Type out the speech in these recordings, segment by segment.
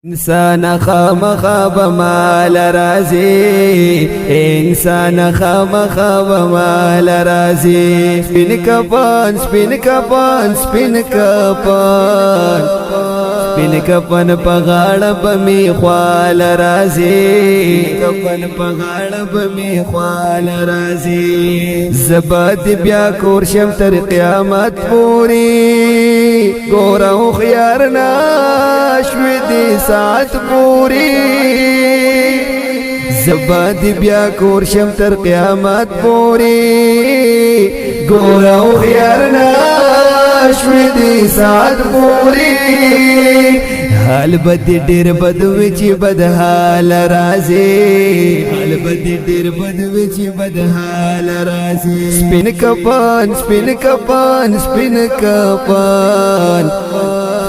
انسان خامخا بمال رازي انسان خامخا بمال رازي سپین کفن سپین کفن سپین کفن سپین کفن پغاړه بمی خوال رازي کفن پغاړه بمی خوال رازي زباد بیا کور شم تر قیامت پوری ګورو خيارنا شوي ساعت پوری زباد بیا کور شم تر قیامت پوری ګورو خيارنا شوي دي ساعت پوری حال بد ډیر بدوي چې بد حال راځي حال بد ډیر بدوي چې بد حال راځي سپین کفن سپین کفن سپین کفن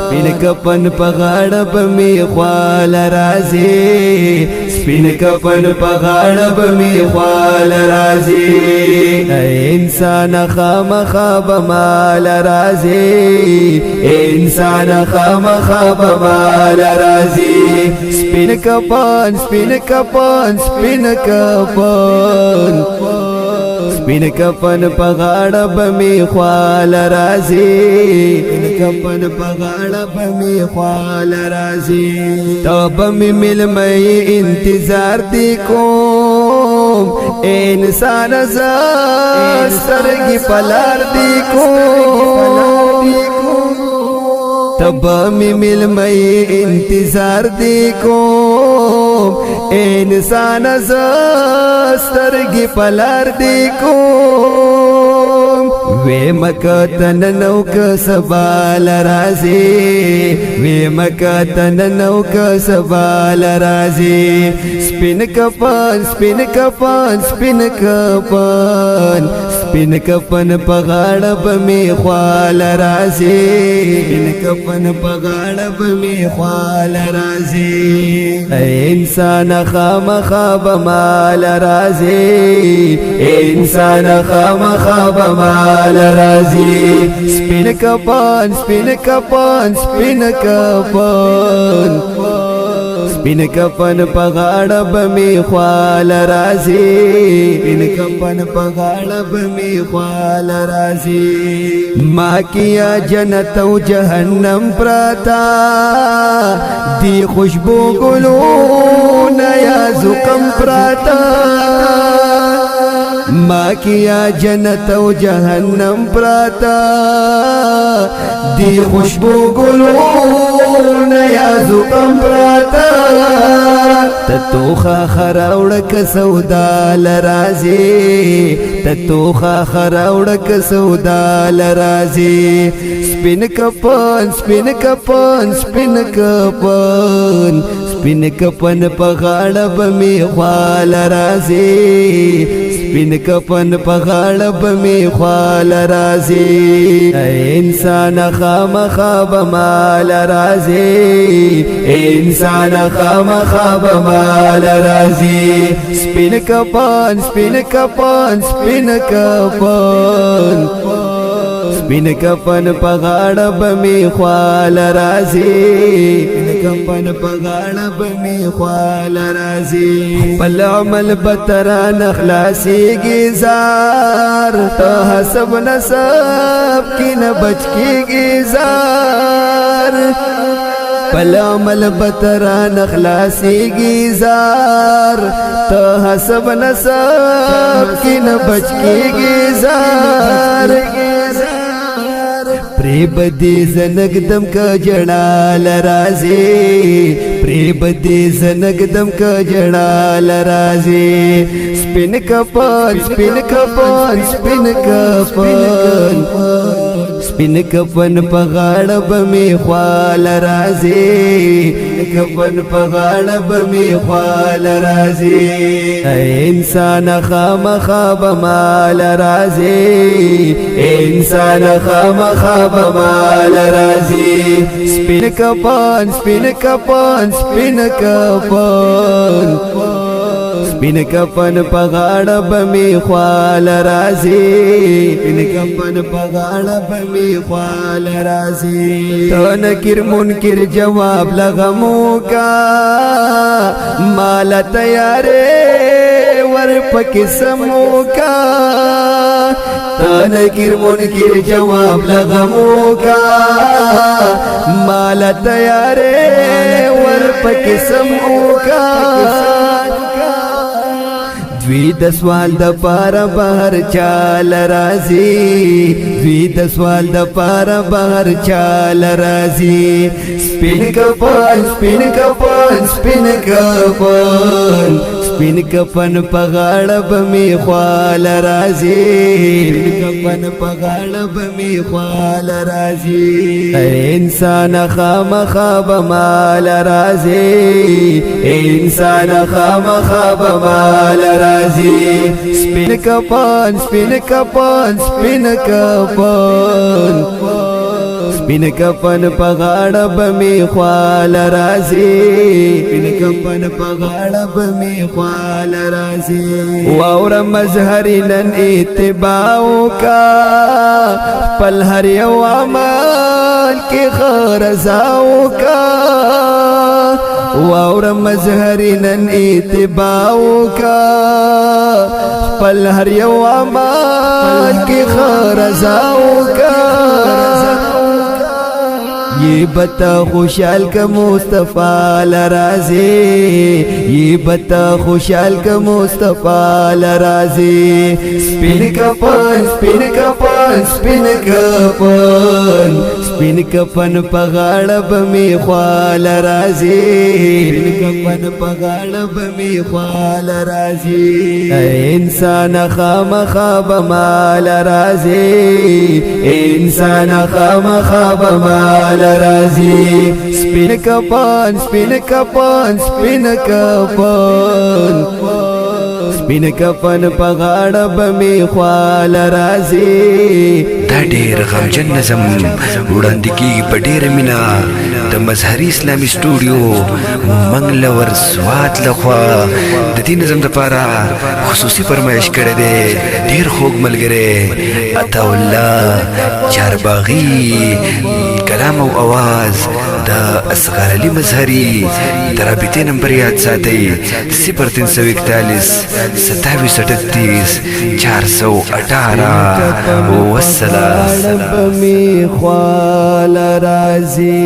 سپین کفن پغاړه بمی خوال رازي سپین کفن پغاړه بمی خوال رازي انسان خامخا بمال رازي انسان خامخا بمال رازي سپین کفن سپین کفن سپین کفن سپین کفن پغاړه بمی خوال رازي سپین کفن پغاړه بمی خوال رازي تو بمی ملمي انتظار دی کوم انسان سترګې پلار دی کوم تب می ملمي انتظار دی کوم انسان سترګې پلار دی کوم وی مکتن نوک سبال رازي وی مکتن نوک سبال رازي سپین کفن سپین کفن سپین کفن سپین کفن پغاړه بمی خوال رازي سپین کفن پغاړه بمی خوال رازي انسان خامخا بمال رازي انسان خامخا بمال رازي سپین کفن سپین کفن سپین کفن سپین کفن پغاړه بمی خوال رازي سپین کفن پغاړه بمی خوال رازي ما کیا جنت او جهنم پراتا دی خوشبو گلو نیا زقم پراتا ما کیا جنت او جهنم پراتا دی خوشبو گلو نیا زقم پراتا تتوخا خراوڑک سودا لرازی تتوخا خراوڑک سودا لرازی سپین کفن سپین کفن سپین کفن سپین کفن پغاړه بمی خوال رازي سپین کفن پغاړه بمی خوال رازي انسان خامخا بمال رازي انسان خامخا بمال رازي سپین کفن سپین کفن سپین کفن سپین کفن پغاړه بمی خوال رازي سپین کفن پغاړه بمی خوال رازي پل عمل بتران اخلاصي گزار ته حسب نسب کی نه بچ کی گزار پل عمل بتران اخلاصي گزار ته حسب نسب کی نه بچ کی گزار پری بدی زنگدم کا جڑال رازي پری بدی زنگدم کا جڑال رازي سپین کفن سپین کفن سپین کفن سپین کفن پغاړه بمی خوال رازي کفن پغاړه بمی خوال رازي انسان خامخا بمال رازي انسان خامخا بمال رازي سپین کفن سپین کفن سپین کفن سپین کفن پغاړه بمی خوال رازی سپین کفن پغاړه بمی خوال رازی تو نکر منکر جواب لغمو کا مال تیارے ور پکسمو کا تو نکر منکر جواب لغمو کا مال تیارے ور پکسمو کا دوی د سوال د پاره بهر چال رازی دوی د سوال د پاره بهر چال رازی سپین کفن سپین کفن سپین کفن سپین کفن پغاړه بمی خوال رازی سپین کفن پغاړه بمی خوال رازی انسان خامخا بمال رازی انسان خامخا بمال رازی سپین کفن سپین کفن سپین کفن سپین کفن پغاړه بمی خوال رازی سپین کفن پغاړه بمی خوال رازی واور مظهری نن اتباعو کا پل هر یو عمل کی خرزاو کا واور مظهری نن اتباعو کا پل هر یو عمل کی خرزاو کا یہ بتا خوشحال کا مصطفیٰ لرازی یہ بتا خوشحال کا مصطفیٰ لرازی سپین کفن سپین کفن سپین کفن سپین کفن پغاړه بمی خوال رازی سپین کفن پغاړه بمی خوال رازی انسان خامخا بمال رازی انسان خامخا بمال رازی سپین کفن سپین کفن سپین کفن سپین کفن پغاړه بمی خوال رازی دا ډیر غمجن نظم وړاندې کیږي په ډیره مینه د مظهري اسلامي سټوډیو منګلور سوات لخوا د دې نظم لپاره خصوصي فرمایش کړی دی ډیر خوږ ملګری عطا الله چارباغي کلام او आवाज د اصغر علي مظهري د رابطې نمبر یاد ساتئ 0341 2738 418 والسلام بمی خوال رازی